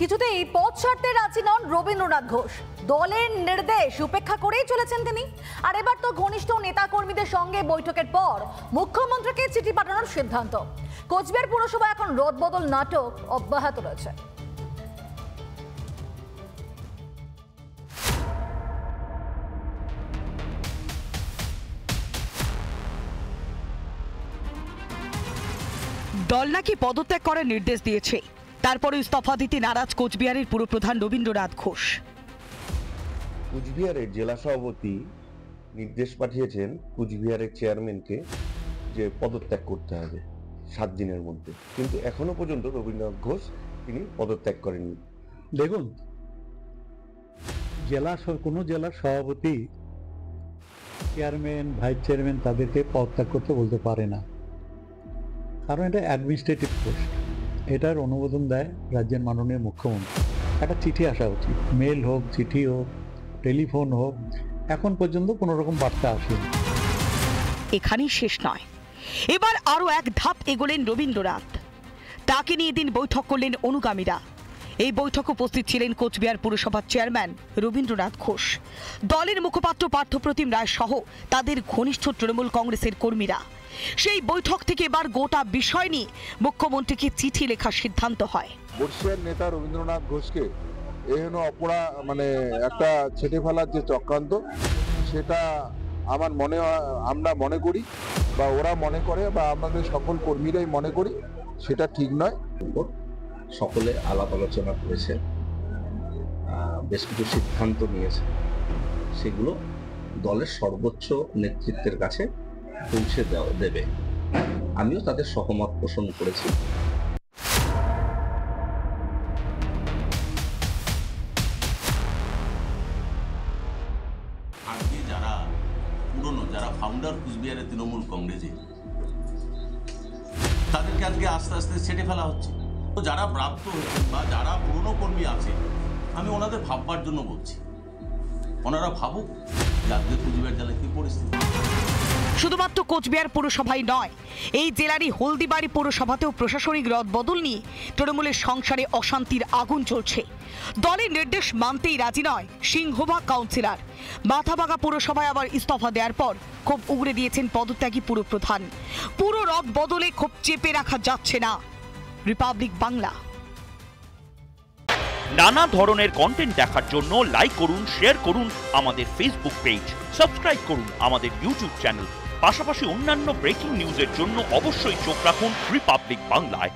কিছুতেই পথ ছাড়তে রাজি নন রবীন্দ্রনাথ ঘোষ। দলের নির্দেশ উপেক্ষা করেই চলেছেন তিনি। আর এবার তো ঘনিষ্ঠ নেতা কর্মীদের সঙ্গে বৈঠকের পর মুখ্যমন্ত্রীকে চিঠি পাঠানোর সিদ্ধান্ত। কোচবিহার পুরসভা এখন রদবদল নাটক অব্যাহত রয়েছে। দল নাকি পদত্যাগ করার নির্দেশ দিয়েছে, তারপরে ইস্তফা দিতে নারাজ কোচবিহারের পুরপ্রধান রবীন্দ্রনাথ ঘোষ। কোচবিহারের জেলা সভাপতি নির্দেশ পাঠিয়েছেন কোচবিহারের চেয়ারম্যানকে যে পদত্যাগ করতে হবে 7 দিনের মধ্যে, কিন্তু এখনো পর্যন্ত রবীন্দ্রনাথ ঘোষ তিনি পদত্যাগ করেননি। দেখুন, কোনো জেলার সভাপতি চেয়ারম্যান, ভাইস চেয়ারম্যান তাদেরকে পদত্যাগ করতে বলতে পারে না, কারণ এটা অ্যাডমিনিস্ট্রেটিভ পোস্ট। এটার অনুমোদন দেয় রাজ্যের মাননীয় মুখ্যমন্ত্রী। একটা চিঠি আসা উচিত, মেল হোক, চিঠি হোক, টেলিফোন হোক। এখন পর্যন্ত কোনো রকম বার্তা আসেনি। এখানেই শেষ নয়, এবার আরো এক ধাপ এগোলেন রবীন্দ্রনাথ। তাকে নিয়ে দিন বৈঠক করলেন অনুগামীরা। এই বৈঠকে উপস্থিত ছিলেন কোচবিহার পুরসভার চেয়ারম্যান রবীন্দ্রনাথ ঘোষ, দলের মুখপাত্র পার্থপ্রতিম রায় সহ তাদের ঘনিষ্ঠ তৃণমূল কংগ্রেসের কর্মীরা। সেই বৈঠক থেকে এবার গোটা বিষয় নিয়ে মুখ্যমন্ত্রীকে চিঠি লেখার সিদ্ধান্ত হয়। বর্ষিয়ার নেতা রবীন্দ্রনাথ ঘোষকে এহেন অপরা একটা ছেটে ফেলার যে চক্রান্ত, সেটা আমরা মনে করি, বা ওরা মনে করে, বা আমাদের সকল কর্মীরাই মনে করি সেটা ঠিক নয়। সকলে আলাপ আলোচনা করেছে, বেশ কিছু সিদ্ধান্ত নিয়েছে, সেগুলো দলের সর্বোচ্চ নেতৃত্বের কাছে পৌঁছে দেবে। আমিও তাদের সহমত পোষণ করেছি। আজকে যারা ফাউন্ডার কুচবিহারের তৃণমূল কংগ্রেসে, তাদেরকে আজকে আস্তে আস্তে ছেটে ফেলা হচ্ছে। তো যারা প্রাপ্ত হয়েছেন বা যারা পুরনো কর্মী আছে, আমি ওনাদের ভাববার জন্য বলছি, ওনারা ভাবুক যে আজকে কুচবিহার জেলায় কি পরিস্থিতি। শুধুমাত্র কোচবিহার পুরসভায় নয়, এই জেলারই হলদিবাড়ি পৌরসভাতেও প্রশাসনিক রদবদল নিয়ে তৃণমূলের সংসারে অশান্তির আগুন চলছে। দলের নির্দেশ মানতেই রাজি নয় সিংহভাগ কাউন্সিলর। মাথাভাঙা পুরসভায় আবার ইস্তফা দেওয়ার পর ক্ষোভ উগরে দিয়েছেন পদত্যাগী পুরপ্রধান। পুরো রদবদলে ক্ষোভ চেপে রাখা যাচ্ছে না। রিপাবলিক বাংলা। নানা ধরনের কন্টেন্ট দেখার জন্য লাইক করুন, শেয়ার করুন আমাদের ফেসবুক পেজ, সাবস্ক্রাইব করুন আমাদের ইউটিউব চ্যানেল। পাশাপাশি অন্যান্য ব্রেকিং নিউজের জন্য অবশ্যই চোখ রাখুন রিপাবলিক বাংলায়।